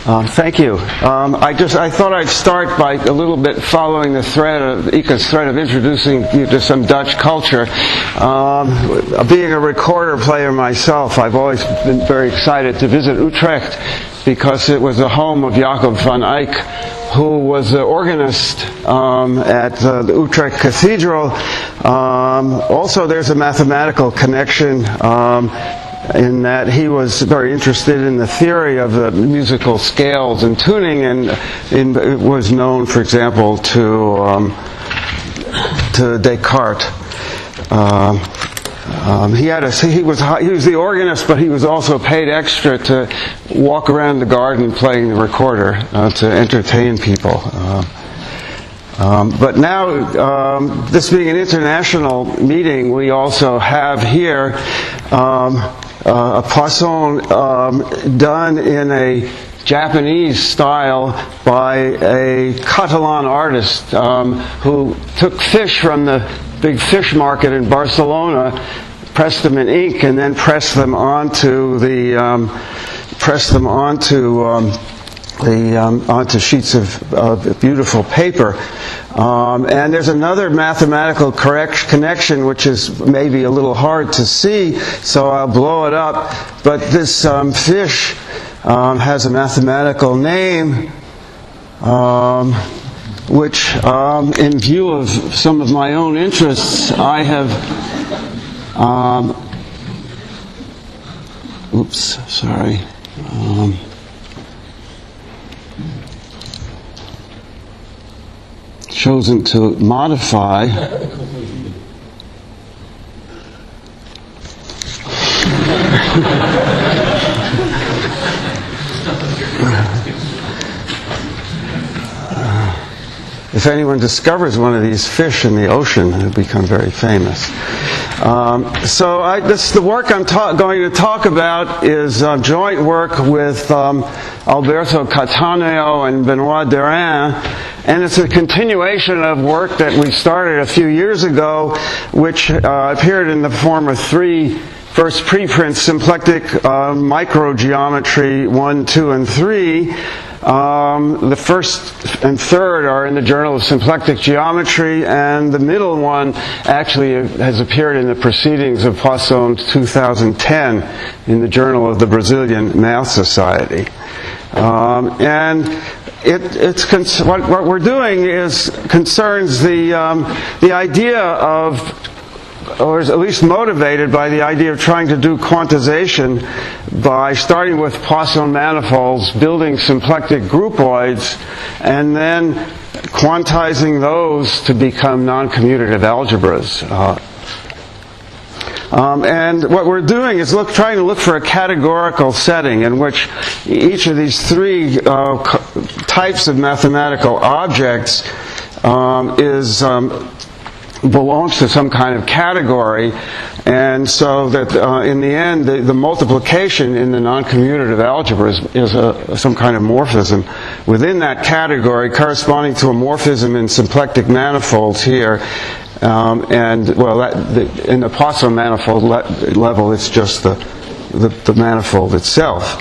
Thank you. I thought I'd start by a little bit following the thread of Ika's thread of introducing you to some Dutch culture. Being a recorder player myself, I've always been very excited to visit Utrecht because it was the home of Jacob van Eyck, who was the organist at the Utrecht Cathedral. Also, there's a mathematical connection in that he was very interested in the theory of the musical scales and tuning, and it was known, for example, to Descartes. He was the organist, but he was also paid extra to walk around the garden playing the recorder to entertain people. But now, this being an international meeting, we also have here a Poisson done in a Japanese style by a Catalan artist who took fish from the big fish market in Barcelona, pressed them in ink, and then pressed them onto onto sheets of beautiful paper. And there's another mathematical connection which is maybe a little hard to see, so I'll blow it up. But this fish has a mathematical name which, in view of some of my own interests, I have chosen to modify. If anyone discovers one of these fish in the ocean, it'll become very famous. The work I'm going to talk about is joint work with Alberto Cattaneo and Benoit Derain, and it's a continuation of work that we started a few years ago, which appeared in the form of three first preprints: symplectic microgeometry 1, 2, and 3. The first and third are in the Journal of Symplectic Geometry, and the middle one actually has appeared in the Proceedings of Poisson 2010 in the Journal of the Brazilian Math Society. What we're doing concerns the idea of, or is at least motivated by the idea of trying to do quantization by starting with Poisson manifolds, building symplectic groupoids, and then quantizing those to become non-commutative algebras. And what we're doing is trying to look for a categorical setting in which each of these three types of mathematical objects belongs to some kind of category, and so that in the end the multiplication in the non-commutative algebra is some kind of morphism within that category, corresponding to a morphism in symplectic manifolds here. In the Poisson manifold level, it's just the manifold itself.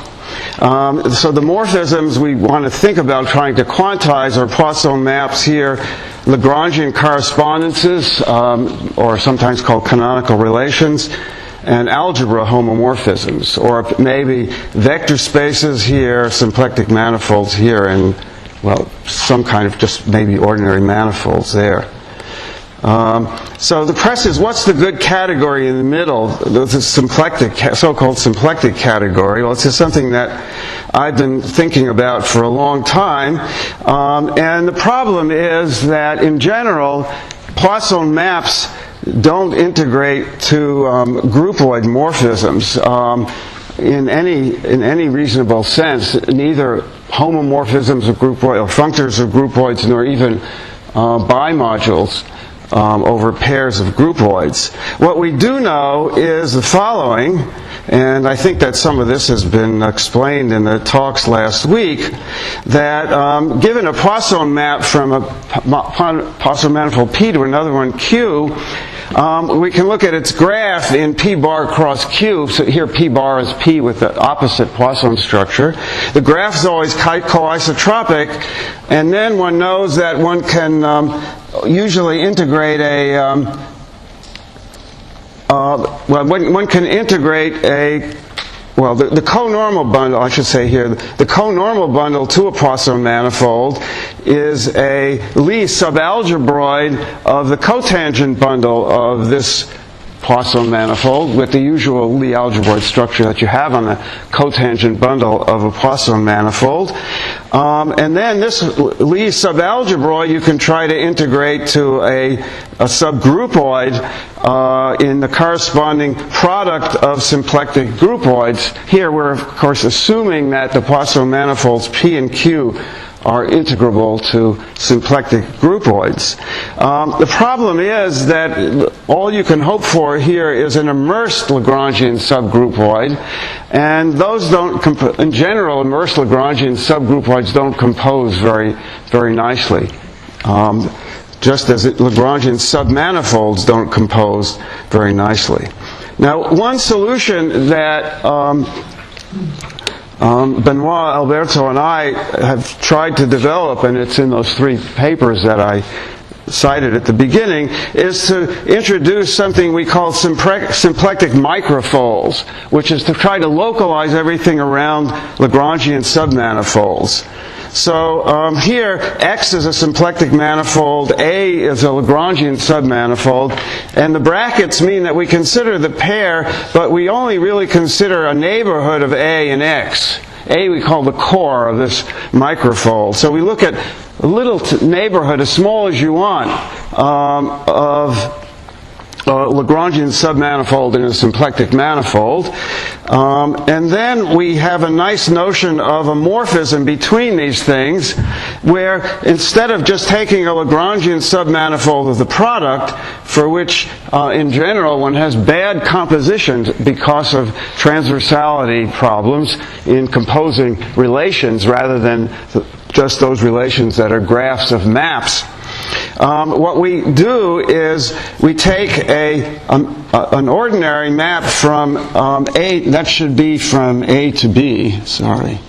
So the morphisms we want to think about trying to quantize are Poisson maps here, Lagrangian correspondences, or sometimes called canonical relations, and algebra homomorphisms, or maybe vector spaces here, symplectic manifolds here, and, well, some kind of just maybe ordinary manifolds there. So the press is, what's the good category in the middle? The so-called symplectic category. Well, it's just something that I've been thinking about for a long time. And the problem is that, in general, Poisson maps don't integrate to groupoid morphisms in any reasonable sense. Neither homomorphisms of groupoid, or functors of groupoids, nor even bimodules over pairs of groupoids. What we do know is the following, and I think that some of this has been explained in the talks last week, that given a Poisson map from a Poisson manifold P to another one Q, we can look at its graph in P bar cross Q. So here P bar is P with the opposite Poisson structure. The graph is always coisotropic, and then one knows that one can usually integrate one can integrate the conormal bundle, I should say here, the conormal bundle to a Poisson manifold is a Lie subalgebroid of the cotangent bundle of this Poisson manifold with the usual Lie algebroid structure that you have on the cotangent bundle of a Poisson manifold. And then this Lie subalgebroid you can try to integrate to a subgroupoid in the corresponding product of symplectic groupoids. Here we're of course assuming that the Poisson manifolds P and Q are integrable to symplectic groupoids. The problem is that all you can hope for here is an immersed Lagrangian subgroupoid, and those don't, in general, immersed Lagrangian subgroupoids don't compose very, very nicely. Just as Lagrangian submanifolds don't compose very nicely. Now, one solution that Benoit, Alberto, and I have tried to develop, and it's in those 3 papers that I cited at the beginning, is to introduce something we call symplectic microfolds, which is to try to localize everything around Lagrangian submanifolds. So here, X is a symplectic manifold, A is a Lagrangian submanifold, and the brackets mean that we consider the pair, but we only really consider a neighborhood of A and X. A we call the core of this microfold. So we look at a little neighborhood, as small as you want, of Lagrangian submanifold in a symplectic manifold. And then we have a nice notion of a morphism between these things, where instead of just taking a Lagrangian submanifold of the product, for which in general one has bad compositions because of transversality problems in composing relations rather than just those relations that are graphs of maps, what we do is we take an ordinary map from A, that should be from A to B, sorry.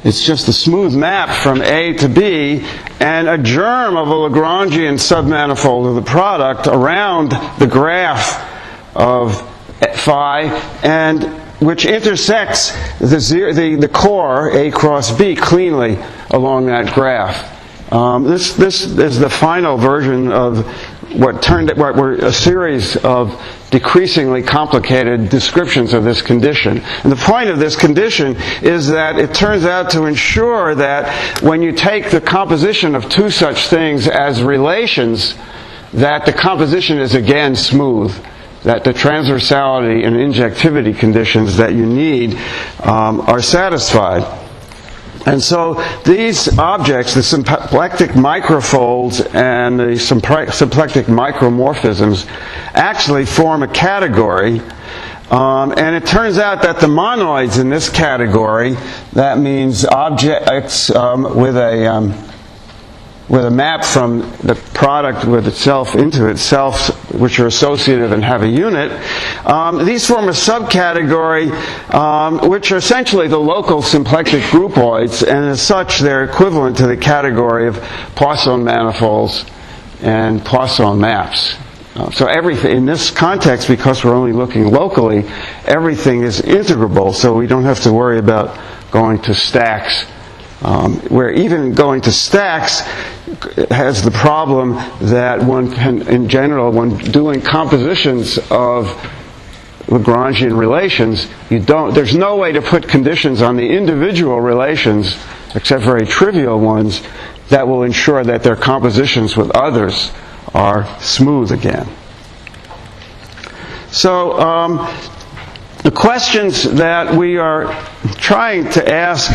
It's just a smooth map from A to B, and a germ of a Lagrangian submanifold of the product around the graph of phi, and which intersects the core A cross B cleanly along that graph. This is the final version of what were a series of decreasingly complicated descriptions of this condition. And the point of this condition is that it turns out to ensure that when you take the composition of 2 such things as relations, that the composition is again smooth, that the transversality and injectivity conditions that you need are satisfied. And so these objects, the symplectic microfolds and the symplectic micromorphisms, actually form a category. And it turns out that the monoids in this category, that means objects with a map from the product with itself into itself, which are associative and have a unit, these form a subcategory which are essentially the local symplectic groupoids, and as such they're equivalent to the category of Poisson manifolds and Poisson maps. So everything in this context, because we're only looking locally, everything is integrable, so we don't have to worry about going to stacks. Where even going to stacks has the problem that one can, in general, when doing compositions of Lagrangian relations, there's no way to put conditions on the individual relations, except very trivial ones, that will ensure that their compositions with others are smooth again. So the questions that we are trying to ask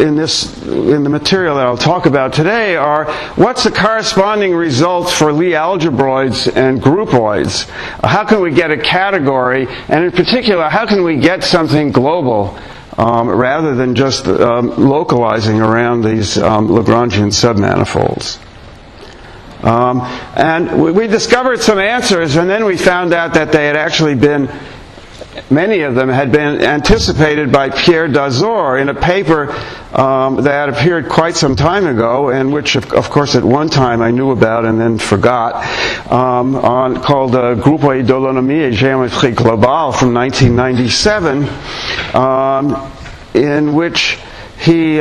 in the material that I'll talk about today are, what's the corresponding results for Lie algebroids and groupoids? How can we get a category, and in particular, how can we get something global rather than just localizing around these Lagrangian submanifolds. And we discovered some answers, and then we found out that they had actually been, many of them had been anticipated by Pierre Dazor in a paper that appeared quite some time ago, and which, of course, at one time I knew about and then forgot, called Groupe d'Holonomie et Géométrie Globale from 1997, in which he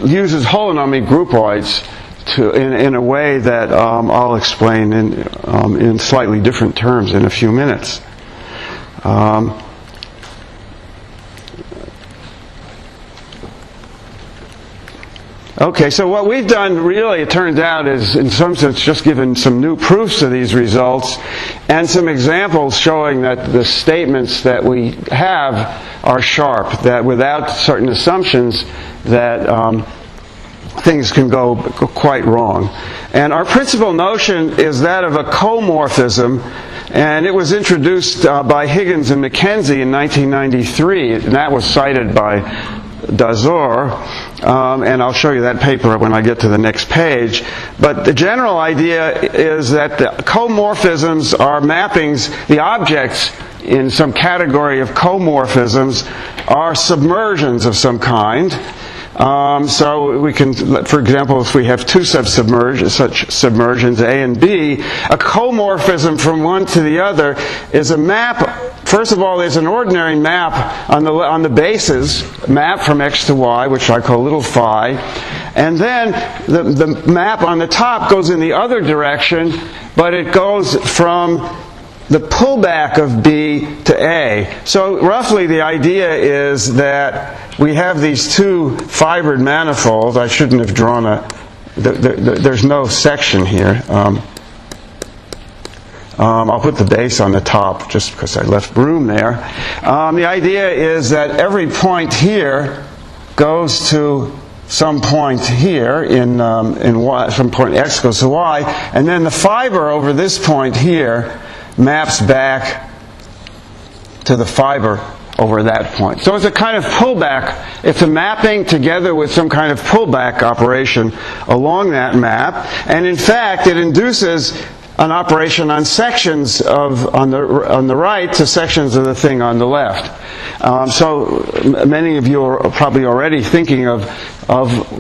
uses holonomic groupoids in a way that I'll explain in slightly different terms in a few minutes. Okay, so what we've done really, it turns out, is in some sense just given some new proofs of these results and some examples showing that the statements that we have are sharp, that without certain assumptions that things can go quite wrong. And our principal notion is that of a comorphism, and it was introduced by Higgins and Mackenzie in 1993, and that was cited by Dazor, and I'll show you that paper when I get to the next page. But the general idea is that the comorphisms are mappings, the objects in some category of comorphisms are submersions of some kind. So we can, for example, if we have two such submersions, A and B, a comorphism from one to the other is a map. First of all, there's an ordinary map on the bases, map from X to Y, which I call little phi, and then the map on the top goes in the other direction, but it goes from the pullback of B to A. So roughly the idea is that we have these two fibered manifolds. I shouldn't have drawn there's no section here. I'll put the base on the top just because I left room there. The idea is that every point here goes to some point here in Y, some point X goes to Y, and then the fiber over this point here maps back to the fiber over that point. So it's a kind of pullback. It's a mapping together with some kind of pullback operation along that map. And in fact, it induces an operation on sections on the right to sections of the thing on the left. So many of you are probably already thinking of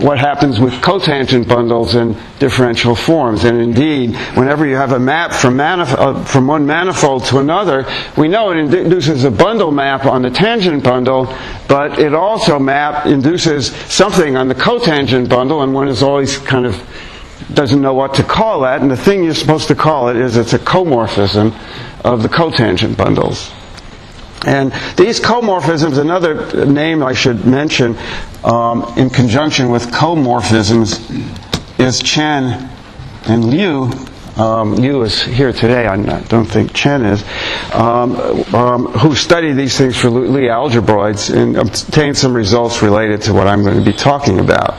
what happens with cotangent bundles in differential forms. And indeed, whenever you have a map from one manifold to another, we know it induces a bundle map on the tangent bundle, but it also induces something on the cotangent bundle, and one is always kind of doesn't know what to call that, and the thing you're supposed to call it is it's a comorphism of the cotangent bundles. And these comorphisms, another name I should mention in conjunction with comorphisms is Chen and Liu. Liu is here today, I don't think Chen is, who studied these things for Lie algebroids and obtained some results related to what I'm going to be talking about.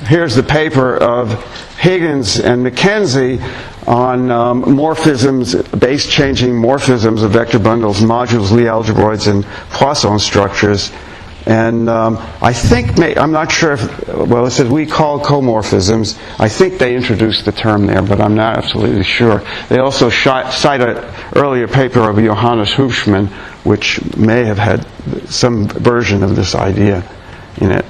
Here's the paper of Higgins and Mackenzie on morphisms, base-changing morphisms of vector bundles, modules, Lie algebroids, and Poisson structures. And I think, I'm not sure if, well, it says we call comorphisms. I think they introduced the term there, but I'm not absolutely sure. They also cite an earlier paper of Johannes Hufschmann, which may have had some version of this idea in it.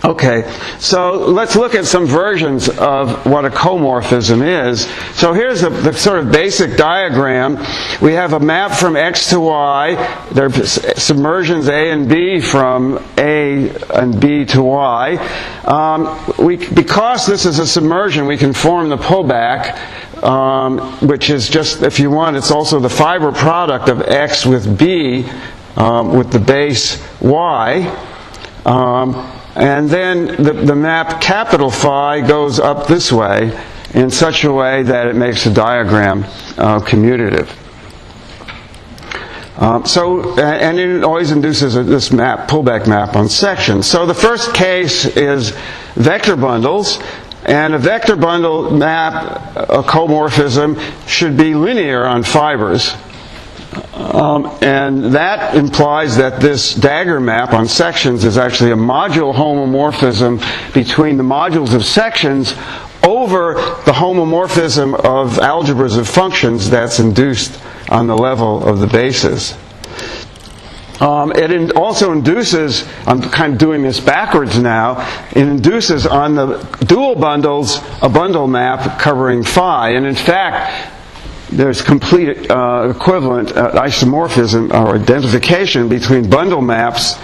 Okay, so let's look at some versions of what a comorphism is. So here's the sort of basic diagram. We have a map from X to Y. There are submersions A and B from A and B to Y. Because this is a submersion, we can form the pullback, which is just, if you want, it's also the fiber product of X with B with the base Y. And then the map capital Phi goes up this way in such a way that it makes the diagram commutative. And it always induces this map, pullback map on sections. So the first case is vector bundles. And a vector bundle map, a comorphism, should be linear on fibers. And that implies that this dagger map on sections is actually a module homomorphism between the modules of sections over the homomorphism of algebras of functions that's induced on the level of the bases. It also induces, I'm kind of doing this backwards now, it induces on the dual bundles a bundle map covering phi. And in fact, there's complete equivalent isomorphism or identification between bundle maps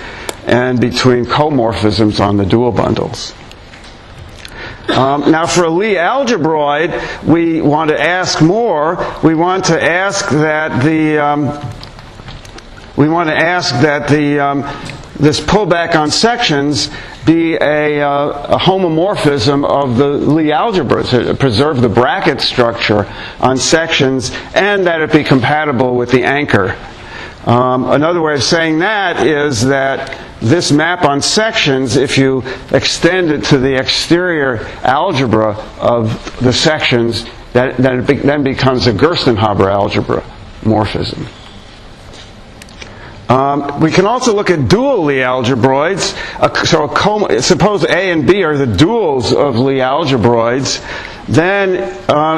and between comorphisms on the dual bundles. Now for a Lie algebroid, we want to ask more. We want to ask that this pullback on sections be a homomorphism of the Lie algebras, preserve the bracket structure on sections, and that it be compatible with the anchor. Another way of saying that is that this map on sections, if you extend it to the exterior algebra of the sections, that it then becomes a Gerstenhaber algebra morphism. We can also look at dual Lie algebroids. Suppose A and B are the duals of Lie algebroids. Then,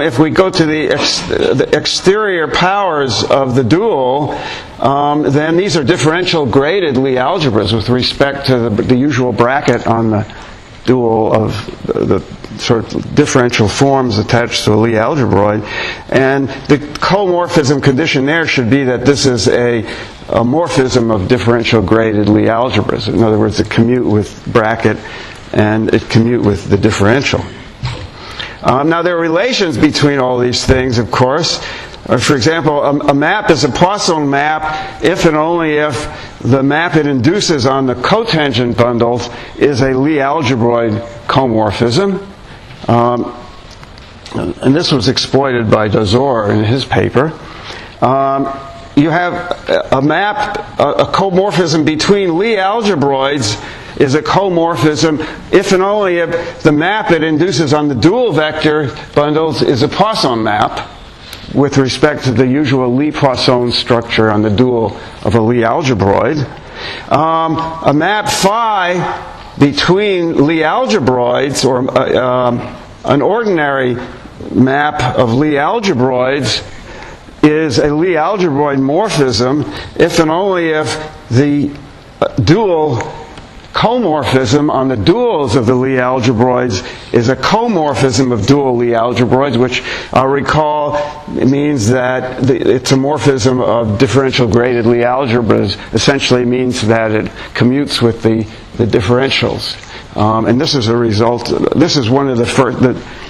if we go to the exterior powers of the dual, then these are differential graded Lie algebras with respect to the usual bracket on the dual of the sort of differential forms attached to a Lie algebroid. And the comorphism condition there should be that this is a morphism of differential graded Lie algebras. In other words, it commute with bracket and it commute with the differential. Now there are relations between all these things, of course. For example, a map is a Poisson map if and only if the map it induces on the cotangent bundles is a Lie algebroid comorphism. And this was exploited by Dazor in his paper. You have a map, a comorphism between Lie algebroids is a comorphism if and only if the map it induces on the dual vector bundles is a Poisson map with respect to the usual Lie-Poisson structure on the dual of a Lie algebroid. A map phi between Lie algebroids, or an ordinary map of Lie algebroids, is a Lie algebroid morphism if and only if the dual comorphism on the duals of the Lie algebroids is a comorphism of dual Lie algebroids, which I'll recall means that it's a morphism of differential graded Lie algebras. Essentially means that it commutes with the differentials. And this is a result, this is one of the first,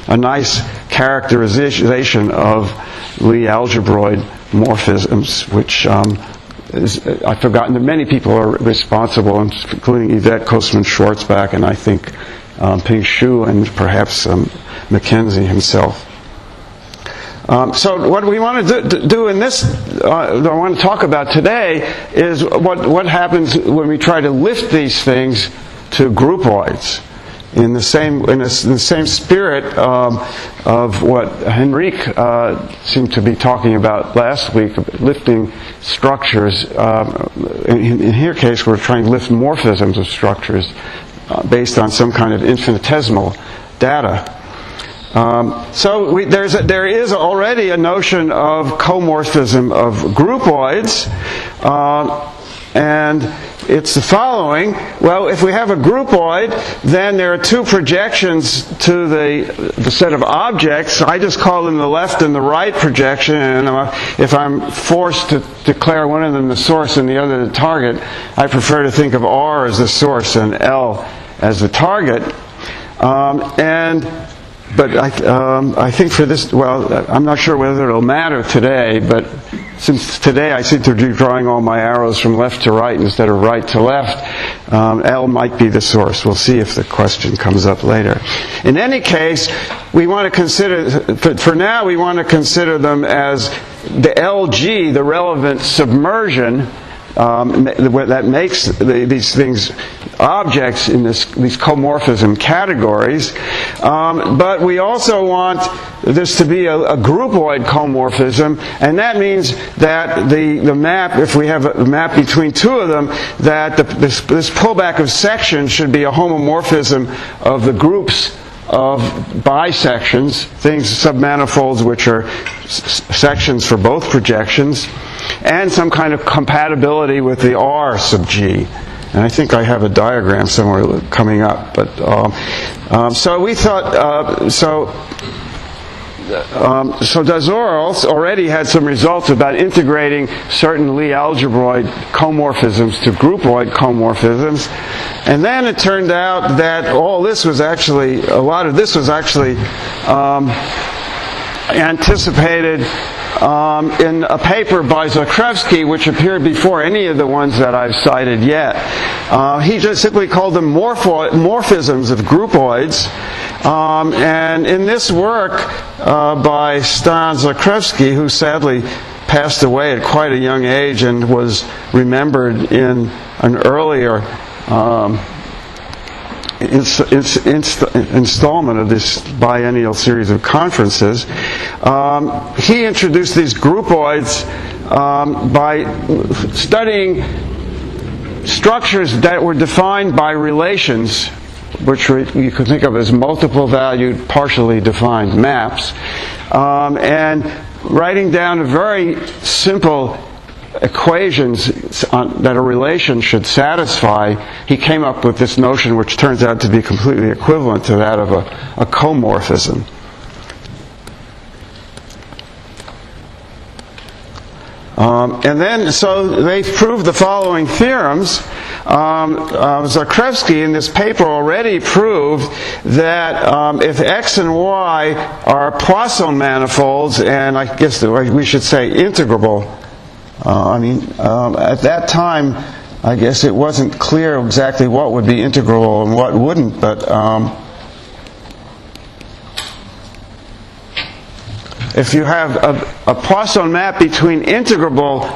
a nice characterization of Lie algebroid morphisms, which I've forgotten that many people are responsible, including Yvette Kostman-Schwarzbach, and I think Ping Xu, and perhaps Mackenzie himself. So what we want to do in this, I want to talk about today, is what happens when we try to lift these things to groupoids. In the same spirit of what Henrique seemed to be talking about last week, lifting structures. In her case, we're trying to lift morphisms of structures based on some kind of infinitesimal data. So there is already a notion of comorphism of groupoids, and it's the following. Well, if we have a groupoid, then there are two projections to the set of objects. I just call them the left and the right projection, and if I'm forced to declare one of them the source and the other the target, I prefer to think of R as the source and L as the target. But I think for this, well, I'm not sure whether it'll matter today, but since today I seem to be drawing all my arrows from left to right instead of right to left, L might be the source. We'll see if the question comes up later. In any case, we want to consider, for now, we want to consider them as the LG, the relevant submersion, that makes these things objects in these comorphism categories. But we also want this to be a groupoid comorphism, and that means that the map, if we have a map between two of them, that this pullback of sections should be a homomorphism of the groups of bisections, things, submanifolds, which are sections for both projections, and some kind of compatibility with the R sub G. And I think I have a diagram somewhere coming up. But so we thought, so Dazor already had some results about integrating certain Lie algebroid comorphisms to groupoid comorphisms. And then it turned out that all this was actually, a lot of this was actually anticipated in a paper by Zakrevsky, which appeared before any of the ones that I've cited yet. He just simply called them morphisms of groupoids. And in this work by Stan Zakrevsky, who sadly passed away at quite a young age and was remembered in an earlier installment of this biennial series of conferences, he introduced these groupoids by studying structures that were defined by relations, which you could think of as multiple valued, partially defined maps, and writing down a very simple equations that a relation should satisfy, he came up with this notion which turns out to be completely equivalent to that of a comorphism. And then, so they proved the following theorems. Zakrevsky in this paper already proved that if X and Y are Poisson manifolds, and I guess we should say integrable, at that time, I guess it wasn't clear exactly what would be integral and what wouldn't, but if you have a Poisson map between integrable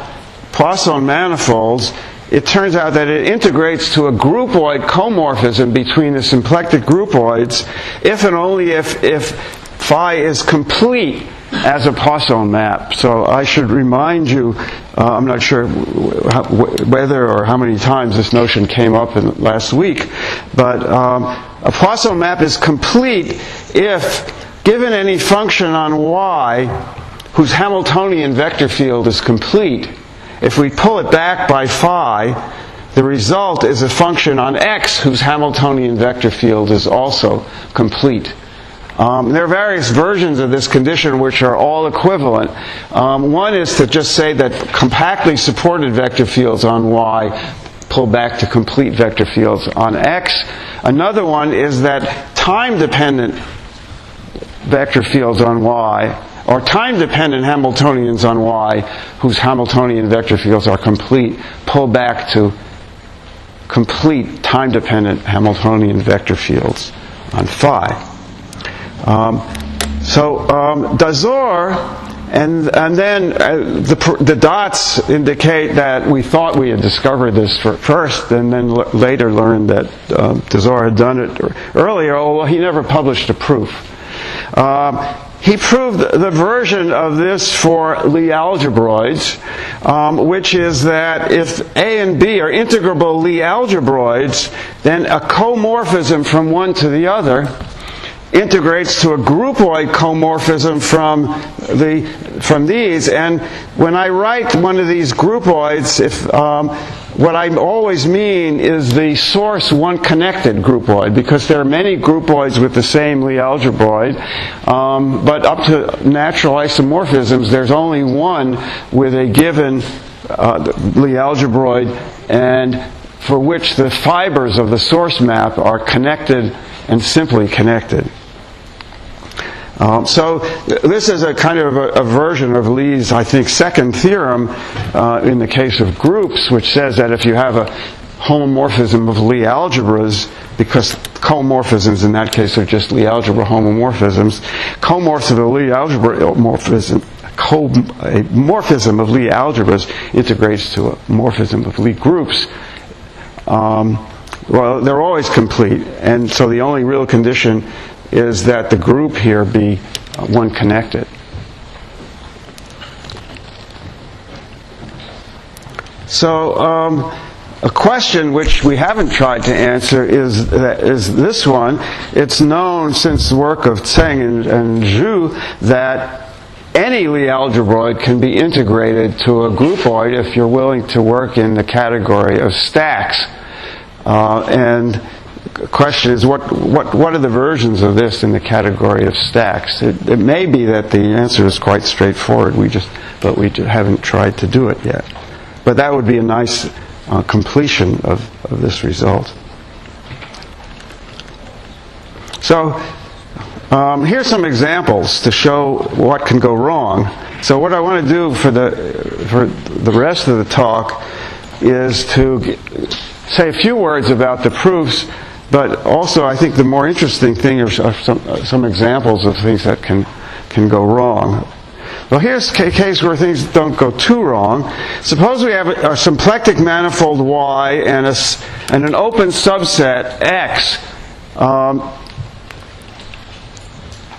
Poisson manifolds, it turns out that it integrates to a groupoid comorphism between the symplectic groupoids if and only if phi is complete as a Poisson map. So I should remind you, I'm not sure whether or how many times this notion came up in last week, but a Poisson map is complete if, given any function on y whose Hamiltonian vector field is complete, if we pull it back by phi, the result is a function on x whose Hamiltonian vector field is also complete. There are various versions of this condition which are all equivalent. One is to just say that compactly supported vector fields on y pull back to complete vector fields on x. Another one is that time-dependent vector fields on y, or time-dependent Hamiltonians on y, whose Hamiltonian vector fields are complete, pull back to complete time-dependent Hamiltonian vector fields on phi. Dazor, and then the dots indicate that we thought we had discovered this first, and then later learned that Dazor had done it earlier. Oh, well, he never published a proof. He proved the version of this for Lie algebroids, which is that if A and B are integrable Lie algebroids, then a comorphism from one to the other integrates to a groupoid comorphism from these. And when I write one of these groupoids, what I always mean is the source one connected groupoid, because there are many groupoids with the same Lie algebroid, but up to natural isomorphisms, there's only one with a given Lie algebroid, and for which the fibers of the source map are connected and simply connected. So this is a kind of a version of Lie's, I think, second theorem in the case of groups, which says that if you have a homomorphism of Lie algebras, because comorphisms in that case are just Lie algebra homomorphisms, comorphism of Lie algebra morphism, a morphism of Lie algebras integrates to a morphism of Lie groups. well, they're always complete, and so the only real condition is that the group here be one connected. So a question which we haven't tried to answer is this one. It's known since the work of Tseng and Zhu that any Lie algebroid can be integrated to a groupoid if you're willing to work in the category of stacks. And the question is, what are the versions of this in the category of stacks? It may be that the answer is quite straightforward. But we haven't tried to do it yet. But that would be a nice completion of this result. So here's some examples to show what can go wrong. So what I want to do for the rest of the talk is to say a few words about the proofs, but also I think the more interesting thing are some examples of things that can go wrong. Well, here's a case where things don't go too wrong. Suppose we have a symplectic manifold Y and an open subset X,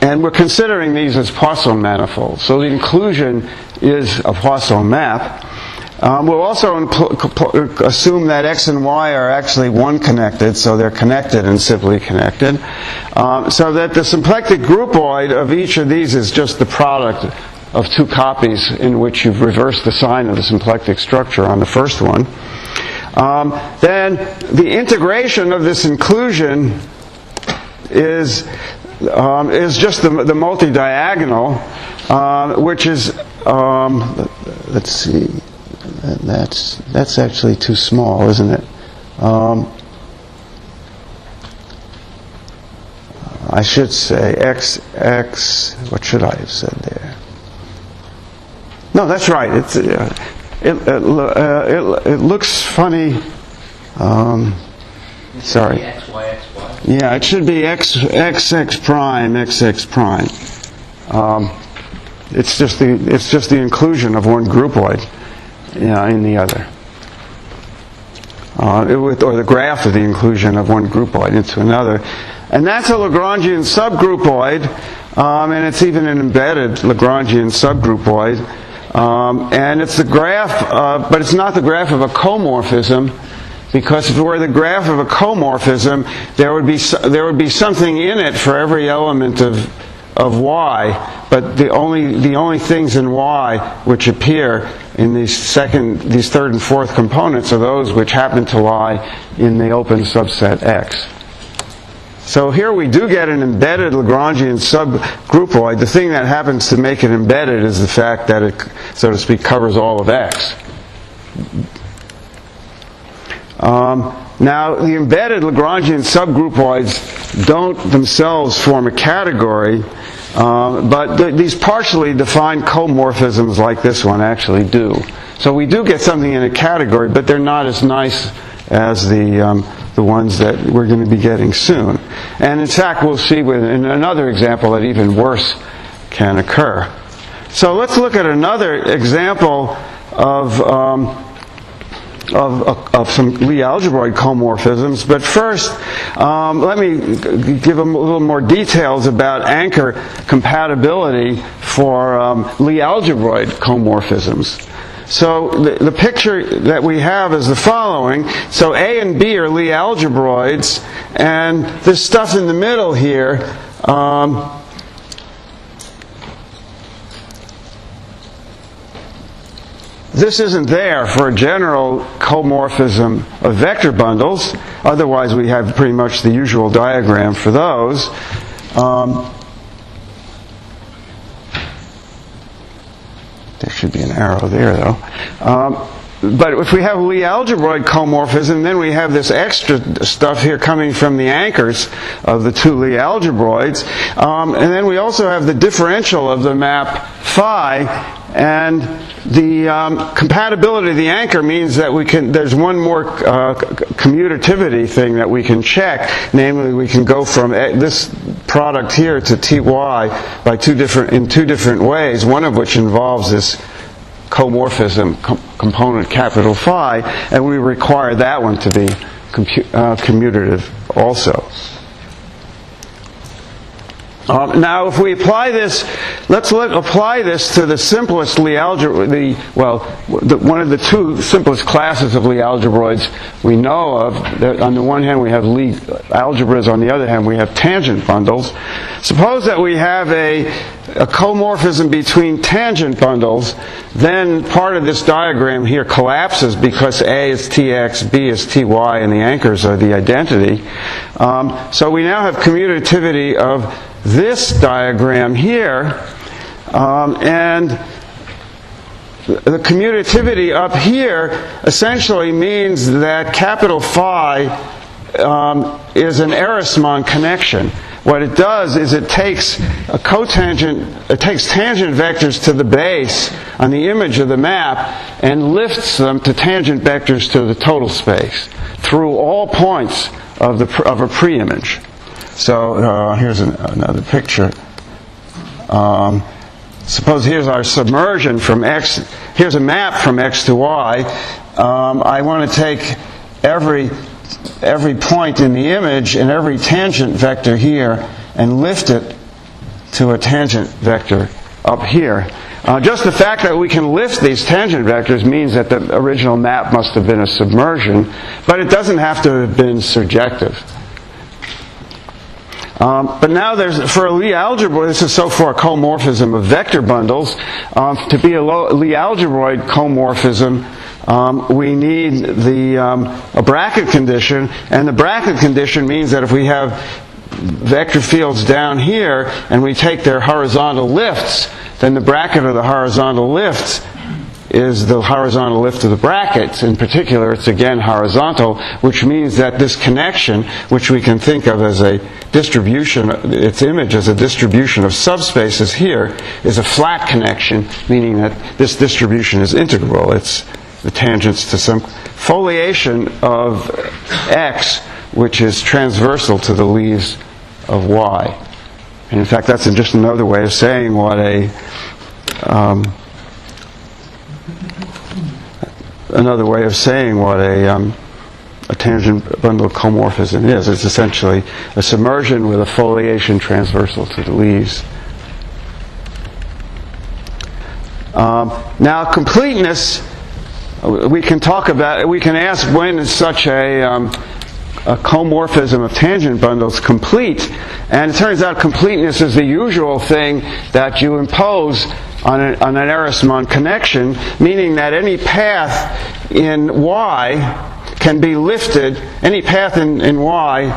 and we're considering these as Poisson manifolds. So the inclusion is a Poisson map. We'll also assume that X and Y are actually one connected, so they're connected and simply connected. So that the symplectic groupoid of each of these is just the product of two copies in which you've reversed the sign of the symplectic structure on the first one. Then the integration of this inclusion is just the multi-diagonal, which is, let's see, that's actually too small, isn't it? I should say x, what should I have said there? No, that's right. It looks funny. Sorry. Yeah, it should be x prime. It's just the inclusion of one groupoid in the other, or the graph of the inclusion of one groupoid into another, and that's a Lagrangian subgroupoid, and it's even an embedded Lagrangian subgroupoid. And it's the graph, but it's not the graph of a comorphism, because if it were the graph of a comorphism, there would be something in it for every element of Y. But the only things in Y which appear in these third and fourth components are those which happen to lie in the open subset X. So here we do get an embedded Lagrangian subgroupoid. The thing that happens to make it embedded is the fact that it, so to speak, covers all of X. Now, the embedded Lagrangian subgroupoids don't themselves form a category, but these partially defined comorphisms like this one actually do. So we do get something in a category, but they're not as nice as the ones that we're going to be getting soon. And in fact, we'll see in another example that even worse can occur. So let's look at another example of some Lie algebroid comorphisms. But first, let me give a little more details about anchor compatibility for Lie algebroid comorphisms. So the picture that we have is the following. So A and B are Lie algebroids, and this stuff in the middle here, this isn't there for a general comorphism of vector bundles. Otherwise, we have pretty much the usual diagram for those. There should be an arrow there, though. But if we have Lie algebroid comorphism, then we have this extra stuff here coming from the anchors of the two Lie algebroids. And then we also have the differential of the map phi. And the compatibility of the anchor means that there's one more commutativity thing that we can check. Namely, we can go from this product here to ty in two different ways, one of which involves this comorphism component capital phi, and we require that one to be commutative also. Now, if we apply this, let's apply this to the simplest Lie algebra. One of the two simplest classes of Lie algebroids we know of. On the one hand, we have Lie algebras. On the other hand, we have tangent bundles. Suppose that we have a comorphism between tangent bundles. Then part of this diagram here collapses because A is Tx, B is Ty, and the anchors are the identity. So we now have commutativity of this diagram here, and the commutativity up here essentially means that capital Phi is an Ehresmann connection. What it does is it takes tangent vectors to the base on the image of the map and lifts them to tangent vectors to the total space through all points of a pre-image. So here's another picture. Suppose here's our submersion from X. Here's a map from X to Y. I want to take every point in the image and every tangent vector here and lift it to a tangent vector up here. Just the fact that we can lift these tangent vectors means that the original map must have been a submersion, but it doesn't have to have been surjective. But now for a Lie algebra, this is so far a comorphism of vector bundles. To be a Lie algebroid comorphism, we need a bracket condition, and the bracket condition means that if we have vector fields down here and we take their horizontal lifts, then the bracket of the horizontal lifts is the horizontal lift of the brackets. In particular, it's again horizontal, which means that this connection, which we can think of as a distribution, its image as a distribution of subspaces here, is a flat connection, meaning that this distribution is integral. It's the tangents to some foliation of X, which is transversal to the leaves of Y. And in fact, that's just another way of saying what a tangent bundle comorphism is. It's essentially a submersion with a foliation transversal to the leaves. Now, completeness, we can ask when is such a comorphism of tangent bundles complete, and it turns out completeness is the usual thing that you impose on an Ehresmann connection, meaning that any path in Y can be lifted, any path in Y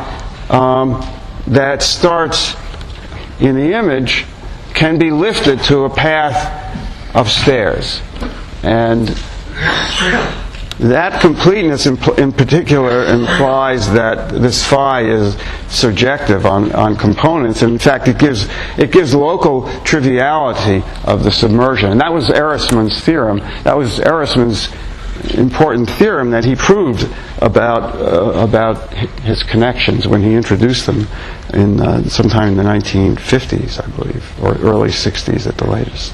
that starts in the image can be lifted to a path of stairs. And that completeness in particular implies that this Phi is surjective on components. And in fact, it gives local triviality of the submersion. And that was Ehresmann's theorem. That was Ehresmann's important theorem that he proved about his connections when he introduced them in sometime in the 1950s, I believe, or early 60s at the latest.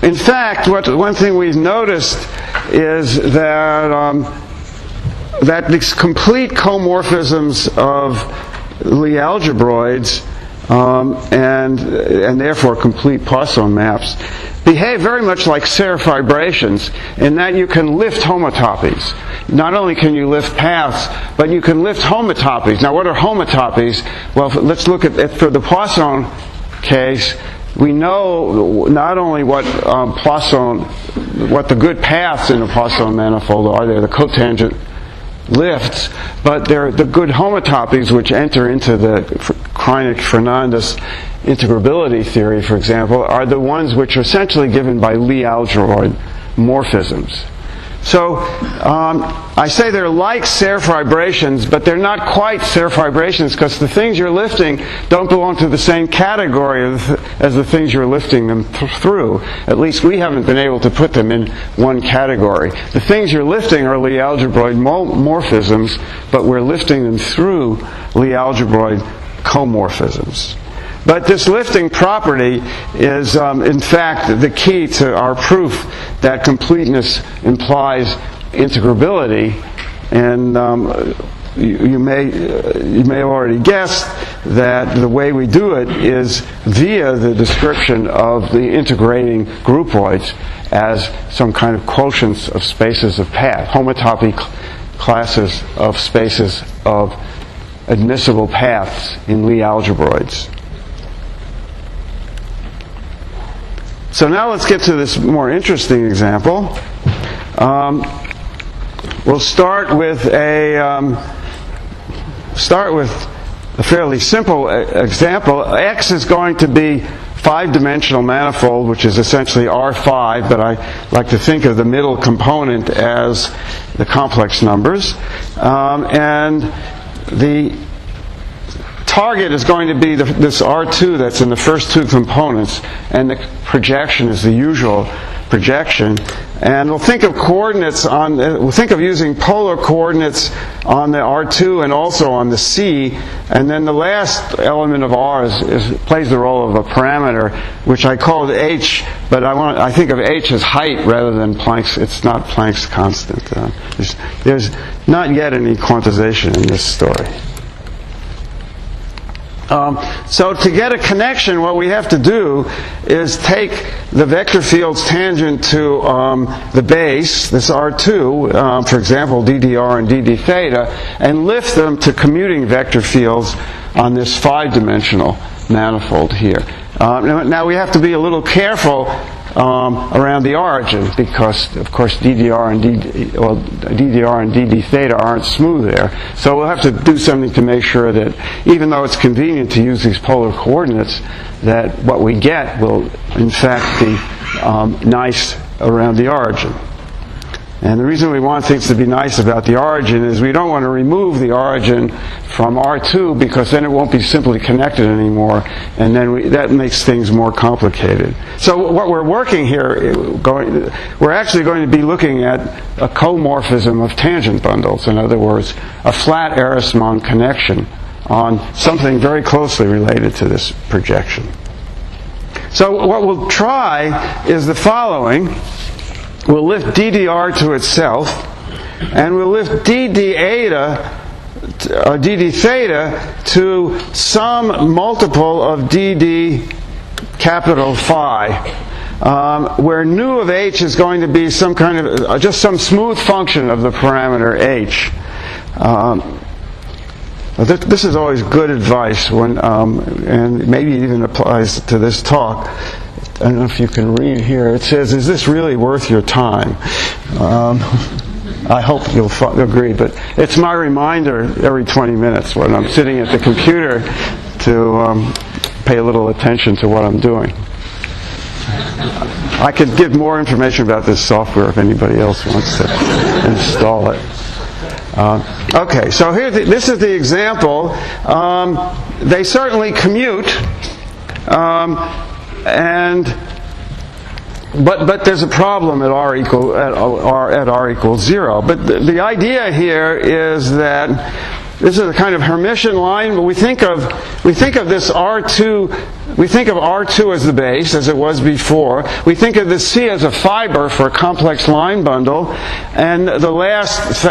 In fact, one thing we've noticed is that these complete comorphisms of Lie algebroids and therefore complete Poisson maps behave very much like Serre fibrations in that you can lift homotopies. Not only can you lift paths, but you can lift homotopies. Now, what are homotopies? Well, let's look at for the Poisson case. We know not only what the good paths in a Poisson manifold are, they're the cotangent lifts, but they're the good homotopies which enter into the Krenek-Fernandez integrability theory, for example, are the ones which are essentially given by Lie algebroid morphisms. So I say they're like Serre fibrations, but they're not quite Serre fibrations because the things you're lifting don't belong to the same category as the things you're lifting them through. At least we haven't been able to put them in one category. The things you're lifting are Lie algebroid morphisms, but we're lifting them through Lie algebroid comorphisms. But this lifting property is, in fact, the key to our proof that completeness implies integrability, and you may have already guessed that the way we do it is via the description of the integrating groupoids as some kind of quotients of spaces of path, homotopy classes of spaces of admissible paths in Lie algebroids. So now let's get to this more interesting example. We'll start with a fairly simple example. X is going to be five-dimensional manifold, which is essentially R5, but I like to think of the middle component as the complex numbers. And the target is going to be this R2 that's in the first two components, and the projection is the usual projection. And we'll think of coordinates we'll think of using polar coordinates on the R2 and also on the C, and then the last element of R plays the role of a parameter, which I called H, but I think of H as height rather than Planck's. It's not Planck's constant. There's not yet any quantization in this story. So to get a connection, what we have to do is take the vector fields tangent to the base, this R2, for example, ddr and dd theta, and lift them to commuting vector fields on this five-dimensional manifold here. Now we have to be a little careful around the origin, because of course DDR and DD theta aren't smooth there. So we'll have to do something to make sure that, even though it's convenient to use these polar coordinates, that what we get will in fact be nice around the origin. And the reason we want things to be nice about the origin is we don't want to remove the origin from R2, because then it won't be simply connected anymore, and then that makes things more complicated. So what we're working here, we're actually going to be looking at a comorphism of tangent bundles. In other words, a flat Ehresmann connection on something very closely related to this projection. So what we'll try is the following. We'll lift DDR to itself, and we'll lift DD theta to some multiple of DD capital phi, where nu of h is going to be some kind of just some smooth function of the parameter h. This is always good advice when, and maybe it even applies to this talk. I don't know if you can read here. It says, "Is this really worth your time?" I hope you'll agree, but it's my reminder every 20 minutes when I'm sitting at the computer to pay a little attention to what I'm doing. I could give more information about this software if anybody else wants to install it. Okay, so here, this is the example. They certainly commute. But there's a problem at r equals 0. But the idea here is that this is a kind of Hermitian line. But we think of this R2. We think of R2 as the base, as it was before. We think of this C as a fiber for a complex line bundle, and the last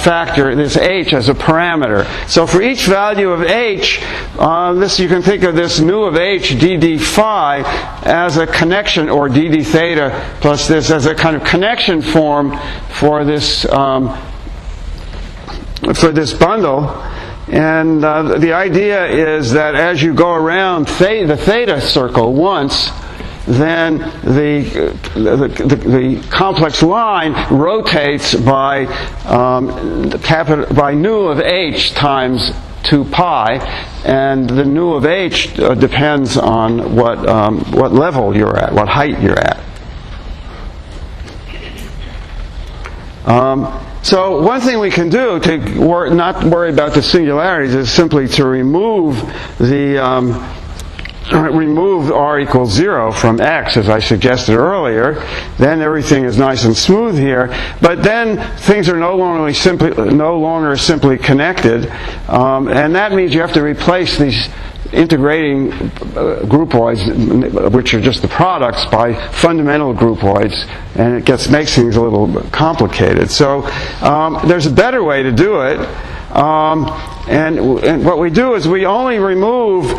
factor, this H, as a parameter. So for each value of H, you can think of this nu of H dd phi as a connection, or dd theta plus this as a kind of connection form for this bundle. And the idea is that as you go around the theta circle once, then the complex line rotates by nu of h times 2 pi, and the nu of h depends on what level you're at, what height you're at. So one thing we can do to not worry about the singularities is simply to remove r equals 0 from x, as I suggested earlier. Then everything is nice and smooth here. But then things are no longer simply connected, and that means you have to replace these integrating groupoids, which are just the products, by fundamental groupoids, and it makes things a little complicated. So there's a better way to do it, and what we do is we only remove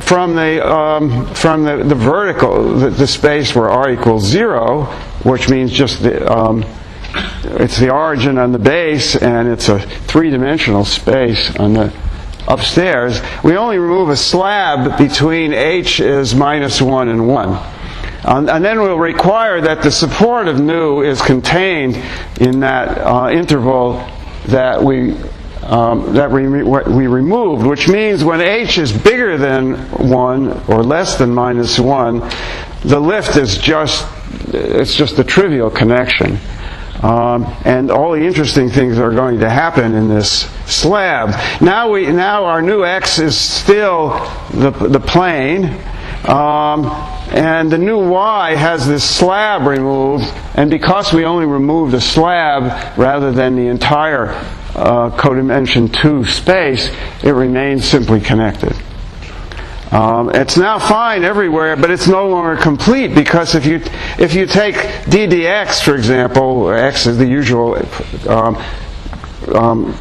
from the vertical the space where r equals 0, which means just it's the origin on the base, and it's a three-dimensional space on the upstairs. We only remove a slab between h is -1 and 1. And then we'll require that the support of nu is contained in that interval that we removed, which means when h is bigger than 1 or less than -1, the lift is just a trivial connection. And all the interesting things are going to happen in this slab. Now our new x is still the plane, and the new y has this slab removed, and because we only removed the slab rather than the entire codimension 2 space, it remains simply connected. It's now fine everywhere, but it's no longer complete, because if you take d dx, for example, x is the usual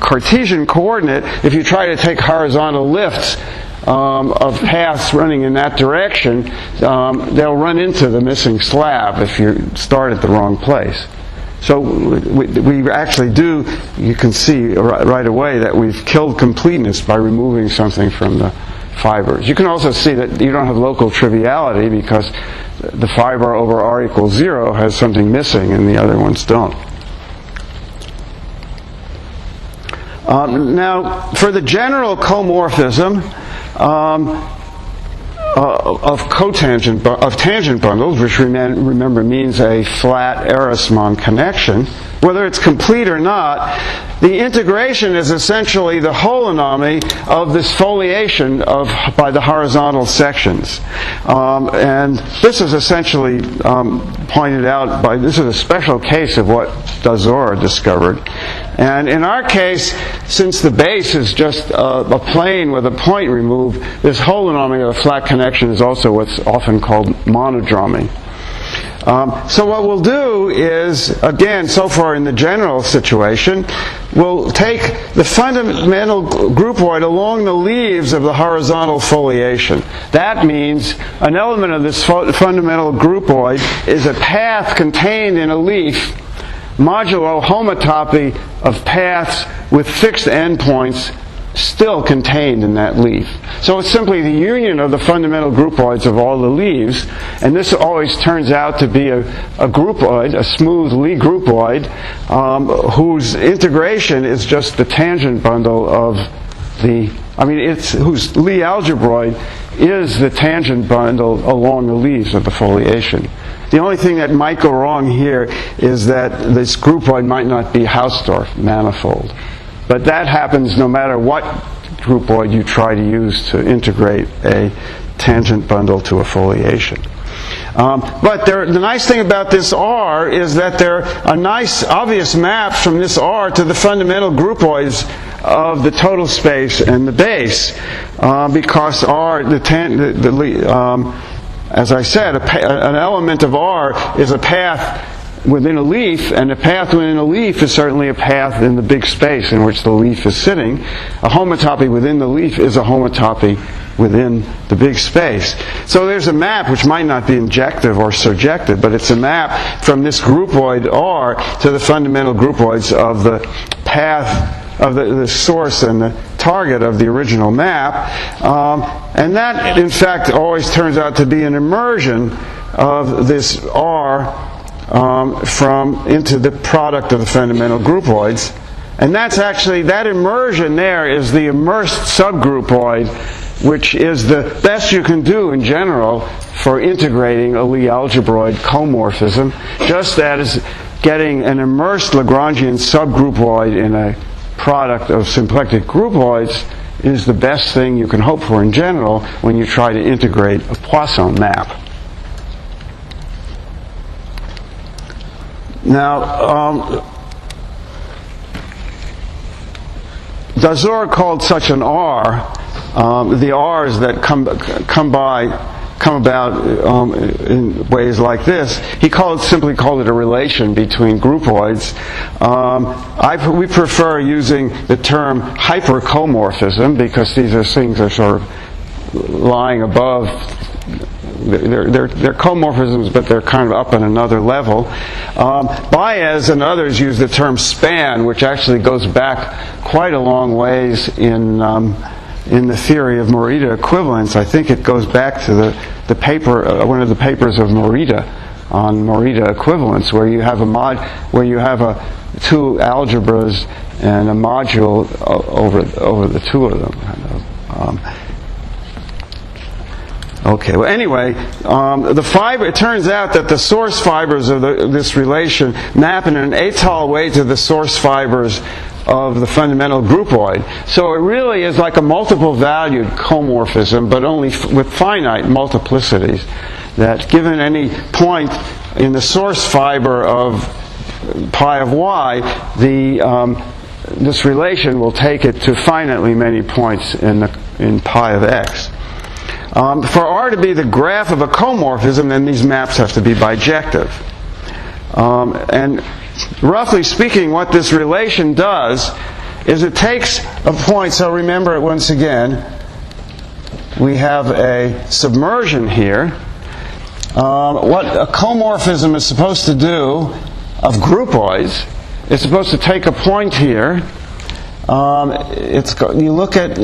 Cartesian coordinate. If you try to take horizontal lifts of paths running in that direction, they'll run into the missing slab if you start at the wrong place. So we actually do, you can see right away that we've killed completeness by removing something from the fibers. You can also see that you don't have local triviality, because the fiber over r equals 0 has something missing and the other ones don't. Now, for the general comorphism of tangent bundles, which remember means a flat Ehresmann connection, whether it's complete or not, the integration is essentially the holonomy of this foliation by the horizontal sections. And this is essentially pointed out by, this is a special case of what Dazor discovered. And in our case, since the base is just a plane with a point removed, this holonomy of a flat connection is also what's often called monodromy. So what we'll do is, again, so far in the general situation, we'll take the fundamental groupoid along the leaves of the horizontal foliation. That means an element of this fundamental groupoid is a path contained in a leaf modulo homotopy of paths with fixed endpoints still contained in that leaf. So it's simply the union of the fundamental groupoids of all the leaves, and this always turns out to be a groupoid, a smooth Lie groupoid, whose integration is just the tangent bundle of whose Lie algebroid is the tangent bundle along the leaves of the foliation. The only thing that might go wrong here is that this groupoid might not be Hausdorff manifold. But that happens no matter what groupoid you try to use to integrate a tangent bundle to a foliation. But the nice thing about this R is that there are nice obvious maps from this R to the fundamental groupoids of the total space and the base, because R, as I said, an element of R is a path within a leaf, and a path within a leaf is certainly a path in the big space in which the leaf is sitting. A homotopy within the leaf is a homotopy within the big space. So there's a map which might not be injective or surjective, but it's a map from this groupoid R to the fundamental groupoids of the path of the source and the target of the original map. And that, in fact, always turns out to be an immersion of this R into the product of the fundamental groupoids. And that's actually, that immersion there is the immersed subgroupoid, which is the best you can do in general for integrating a Lie algebroid comorphism, just as getting an immersed Lagrangian subgroupoid in a product of symplectic groupoids is the best thing you can hope for in general when you try to integrate a Poisson map. Now, Dazor called such an R the R's that come about in ways like this. He simply called it a relation between groupoids. We prefer using the term hypercomorphism because these are things that are sort of lying above. They're comorphisms, but they're kind of up on another level. Baez and others use the term span, which actually goes back quite a long ways in the theory of Morita equivalence. I think it goes back to the paper, one of the papers of Morita on Morita equivalence, where you have two algebras and a module over the two of them. Okay. Well, anyway, it turns out that the source fibers of this relation map in an atal way to the source fibers of the fundamental groupoid. So it really is like a multiple valued comorphism, but only with finite multiplicities. That given any point in the source fiber of pi of y, this relation will take it to finitely many points in pi of x. For R to be the graph of a comorphism, then these maps have to be bijective. And roughly speaking, what this relation does is it takes a point, so remember it once again, we have a submersion here. What a comorphism is supposed to do of groupoids is supposed to take a point here. You look at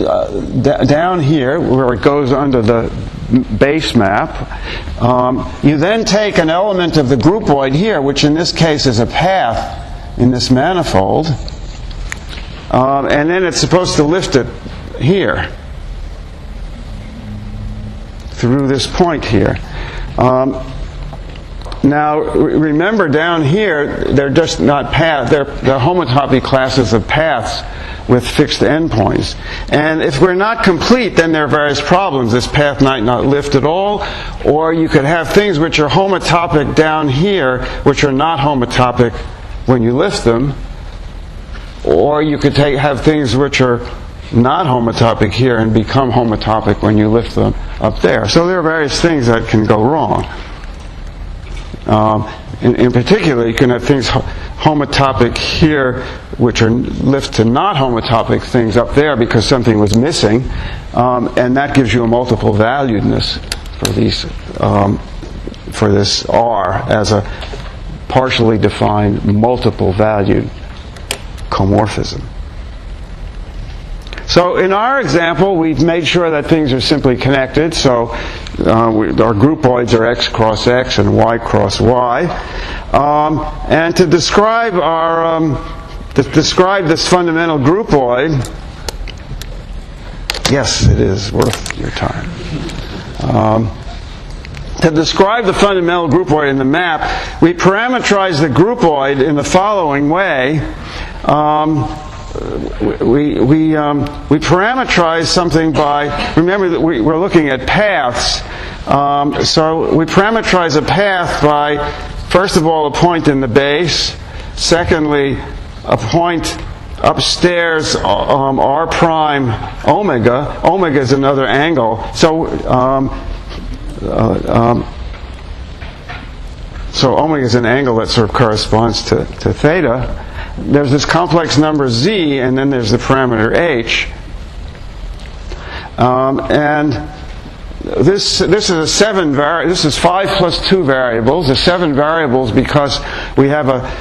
down here where it goes under the base map. You then take an element of the groupoid here, which in this case is a path in this manifold, and then it's supposed to lift it here through this point here. Now, remember down here, they're just not paths, they're homotopy classes of paths with fixed endpoints. And if we're not complete, then there are various problems. This path might not lift at all, or you could have things which are homotopic down here, which are not homotopic when you lift them, or you could have things which are not homotopic here and become homotopic when you lift them up there. So there are various things that can go wrong. In particular, you can have things homotopic here which are lift to not homotopic things up there because something was missing, and that gives you a multiple valuedness for this R as a partially defined multiple valued comorphism. So in our example, we've made sure that things are simply connected. So our groupoids are x cross x and y cross y. And to describe this fundamental groupoid, yes, it is worth your time. To describe the fundamental groupoid in the map, we parameterize the groupoid in the following way. We parameterize something by, remember that we're looking at paths, so we parameterize a path by, first of all, a point in the base, secondly, a point upstairs, r prime omega. Omega is another angle, so omega is an angle that sort of corresponds to theta. There's this complex number z, and then there's the parameter h. And this is a this is 5 plus 2 variables. The 7 variables because we have a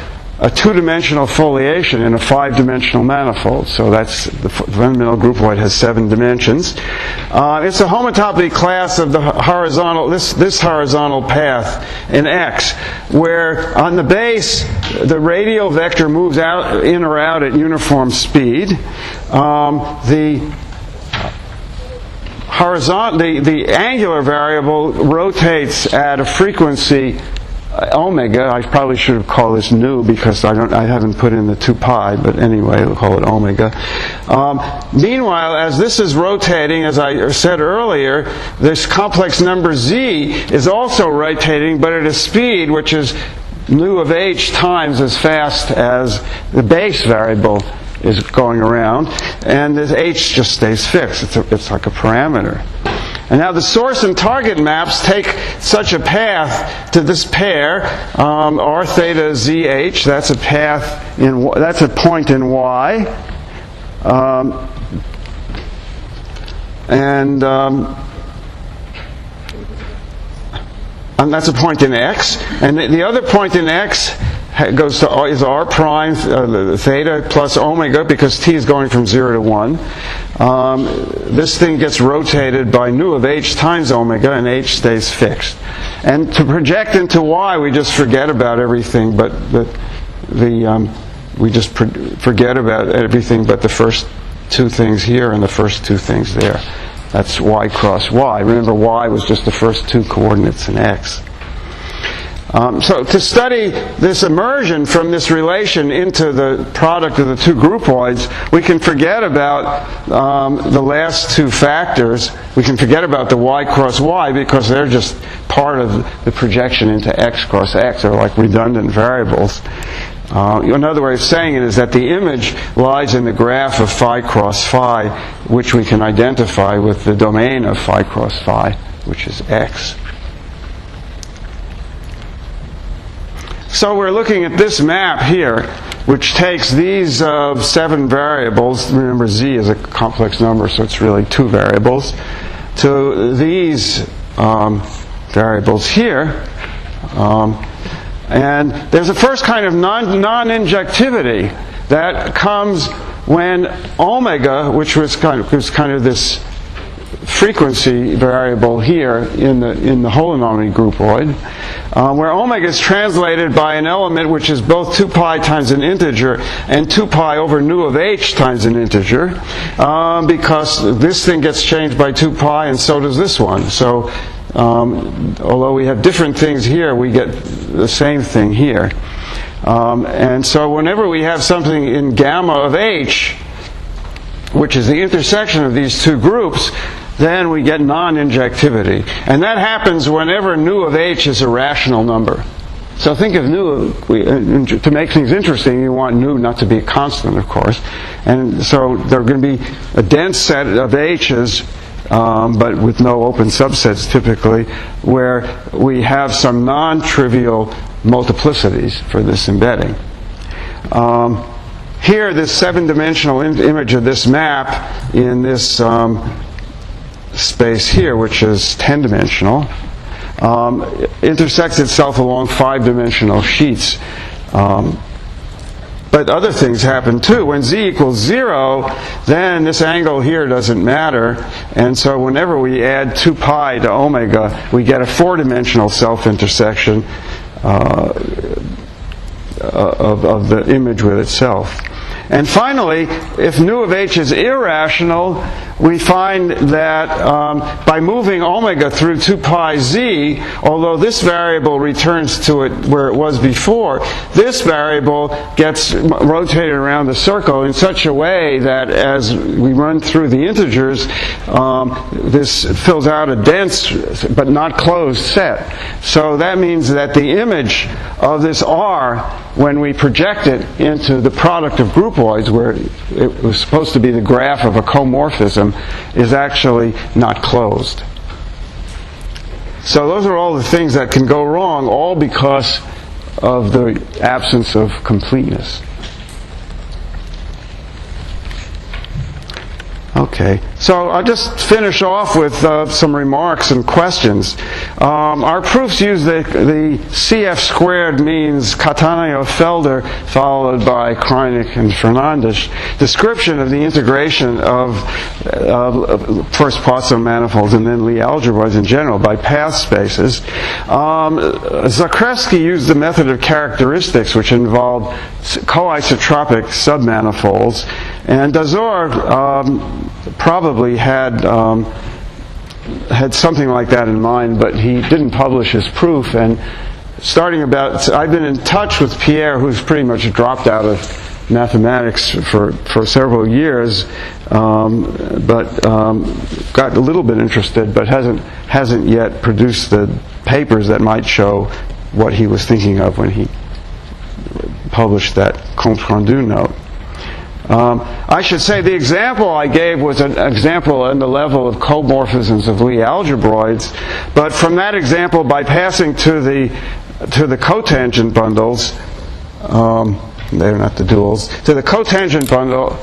two-dimensional foliation in a 5-dimensional manifold. So that's the fundamental groupoid has 7 dimensions. It's a homotopy class of the horizontal this horizontal path in X, where on the base the radial vector moves out in or out at uniform speed. The angular variable rotates at a frequency omega. I probably should have called this nu because I haven't put in the 2 pi, but anyway, we'll call it omega. Meanwhile, as this is rotating, as I said earlier, this complex number z is also rotating, but at a speed which is nu of h times as fast as the base variable is going around, and this h just stays fixed. It's like a parameter. And now the source and target maps take such a path to this pair, r theta zh. That's a path in that's a point in y, and that's a point in x. And the other point in x goes to is r prime theta plus omega, because t is going from 0 to 1. This thing gets rotated by nu of h times omega, and h stays fixed. And to project into y, we just forget about everything, but we just forget about everything but the first two things here and the first two things there. That's y cross y. Remember, y was just the first two coordinates in x. So to study this immersion from this relation into the product of the two groupoids, we can forget about the last two factors. We can forget about the y cross y, because they're just part of the projection into x cross x. They're like redundant variables. Another way of saying it is that the image lies in the graph of phi cross phi, which we can identify with the domain of phi cross phi, which is x. So we're looking at this map here, which takes these 7 variables. Remember, z is a complex number, so it's really 2 variables, to these variables here. And there's a first kind of non-injectivity that comes when omega, which was kind of this frequency variable here in the holonomial groupoid, where omega is translated by an element which is both 2 pi times an integer and 2 pi over nu of h times an integer, because this thing gets changed by 2 pi and so does this one. So although we have different things here, we get the same thing here. And so whenever we have something in gamma of h, which is the intersection of these two groups, then we get non-injectivity. And that happens whenever nu of h is a rational number. So think of nu, to make things interesting, you want nu not to be a constant, of course. And so there are going to be a dense set of h's, but with no open subsets typically, where we have some non-trivial multiplicities for this embedding. Here, this 7-dimensional image of this map in this space here, which is 10-dimensional, intersects itself along 5-dimensional sheets. But other things happen too. When z equals 0, then this angle here doesn't matter, and so whenever we add 2 pi to omega, we get a 4-dimensional self-intersection of the image with itself. And finally, if nu of h is irrational, we find that by moving omega through 2 pi z, although this variable returns to it where it was before, this variable gets rotated around the circle in such a way that as we run through the integers, this fills out a dense but not closed set. So that means that the image of this R, when we project it into the product of groupoids, where it was supposed to be the graph of a comorphism, is actually not closed. So those are all the things that can go wrong, all because of the absence of completeness. Okay, so I'll just finish off with some remarks and questions. Our proofs use the CF squared means Cattaneo-Felder followed by Kreinig and Fernandes description of the integration of first Poisson manifolds and then Lie algebroids in general by path spaces. Zakrzewski used the method of characteristics, which involved coisotropic submanifolds, and Dazor probably had something like that in mind, but he didn't publish his proof. And I've been in touch with Pierre, who's pretty much dropped out of mathematics for several years, but got a little bit interested, but hasn't yet produced the papers that might show what he was thinking of when he published that compte rendu note. I should say the example I gave was an example on the level of comorphisms of Lie algebroids, but from that example, by passing to the cotangent bundles, they're not the duals, to the cotangent bundle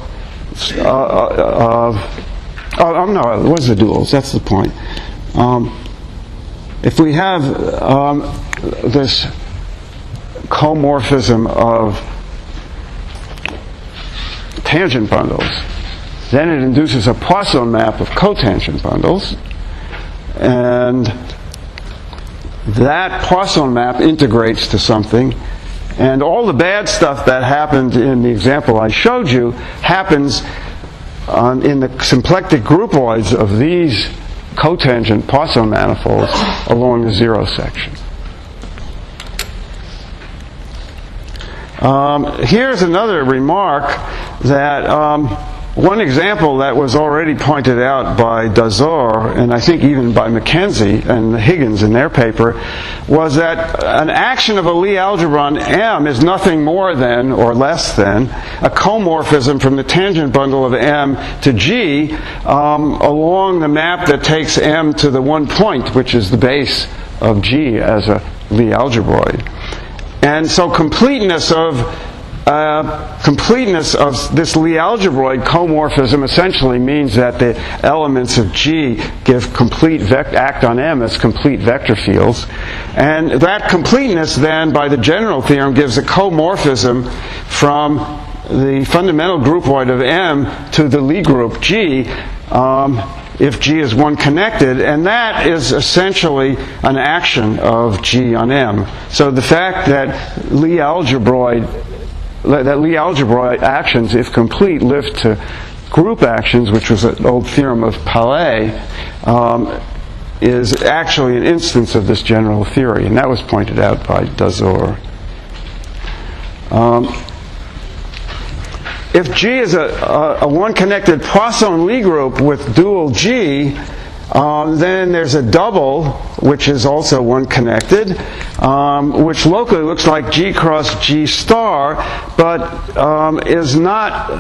no, it was the duals, that's the point. If we have this comorphism of tangent bundles, then it induces a Poisson map of cotangent bundles, and that Poisson map integrates to something, and all the bad stuff that happened in the example I showed you happens in the symplectic groupoids of these cotangent Poisson manifolds along the zero section. Here's another remark that one example that was already pointed out by Dazor, and I think even by Mackenzie and Higgins in their paper, was that an action of a Lie algebra on M is nothing more than, or less than, a comorphism from the tangent bundle of M to G along the map that takes M to the one point, which is the base of G as a Lie algebroid. And so completeness of this Lie algebroid comorphism essentially means that the elements of G give act on M as complete vector fields. And that completeness then, by the general theorem, gives a comorphism from the fundamental groupoid of M to the Lie group G, if G is one connected, and that is essentially an action of G on M. So the fact that Lie algebroid actions, if complete, lift to group actions, which was an old theorem of Palais, is actually an instance of this general theory, and that was pointed out by Dazor. If G is a one-connected Poisson Lie group with dual G, then there's a double, which is also one-connected, which locally looks like G cross G star, but is not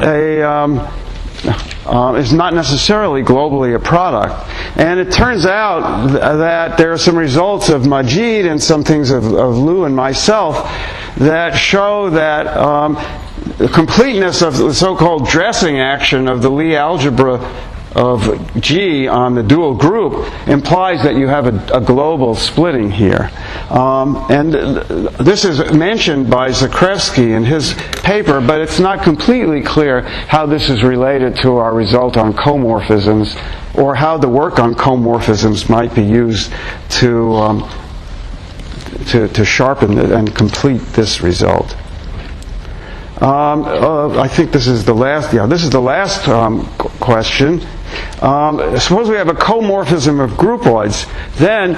necessarily globally a product. And it turns out that there are some results of Majid and some things of Liu and myself that show that the completeness of the so-called dressing action of the Lie algebra of G on the dual group implies that you have a global splitting here. And this is mentioned by Zakrevsky in his paper, but it's not completely clear how this is related to our result on comorphisms, or how the work on comorphisms might be used to sharpen it and complete this result. I think this is the last. Yeah, this is the last question. Suppose we have a comorphism of groupoids. Then,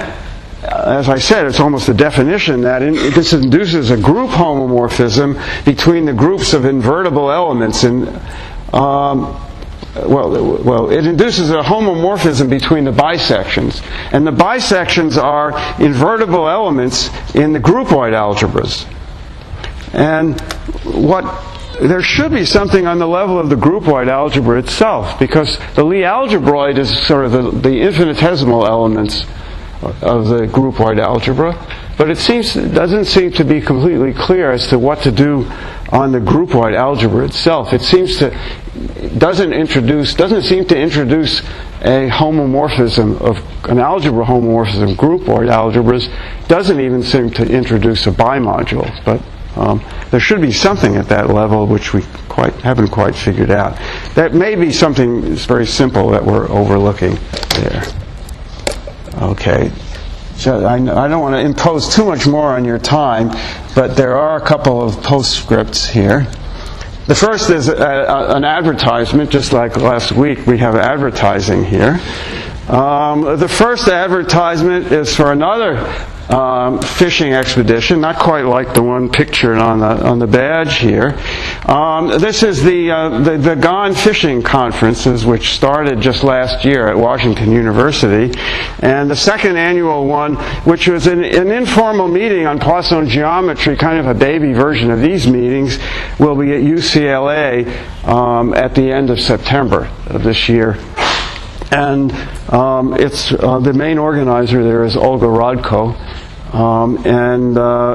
as I said, it's almost a definition that this induces a group homomorphism between the groups of invertible elements. And it induces a homomorphism between the bisections, and the bisections are invertible elements in the groupoid algebras. And there should be something on the level of the groupoid algebra itself, because the Lie algebroid is sort of the infinitesimal elements of the groupoid algebra, but it doesn't seem to be completely clear as to what to do on the groupoid algebra itself. It doesn't seem to introduce a homomorphism of an algebra homomorphism. Groupoid algebras doesn't even seem to introduce a bimodule, but there should be something at that level which we haven't quite figured out. That may be something that's very simple that we're overlooking there. Okay. So I don't want to impose too much more on your time, but there are a couple of postscripts here. The first is an advertisement. Just like last week, we have advertising here. The first advertisement is for another fishing expedition, not quite like the one pictured on the badge here. This is the Gone Fishing Conferences, which started just last year at Washington University, and the second annual one, which was an informal meeting on Poisson geometry, kind of a baby version of these meetings, will be at UCLA at the end of September of this year. And it's the main organizer there is Olga Rodko.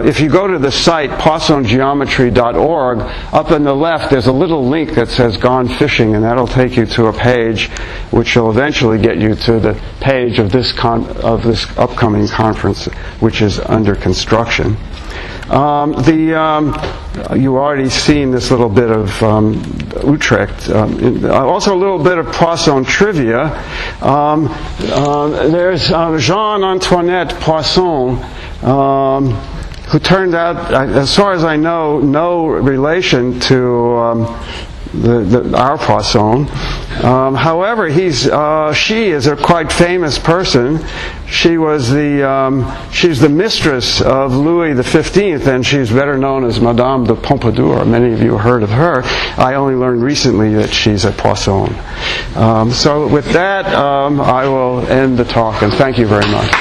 If you go to the site poissongeometry.org, up on the left there's a little link that says Gone Fishing, and that'll take you to a page which will eventually get you to the page of this upcoming conference, which is under construction. You already seen this little bit of Utrecht. Also a little bit of Poisson trivia. There's Jean-Antoinette Poisson, who turned out, as far as I know, no relation to our Poisson. However, she is a quite famous person. She's the mistress of Louis XV, and she's better known as Madame de Pompadour. Many of you have heard of her. I only learned recently that she's a Poisson. So with that, I will end the talk, and thank you very much.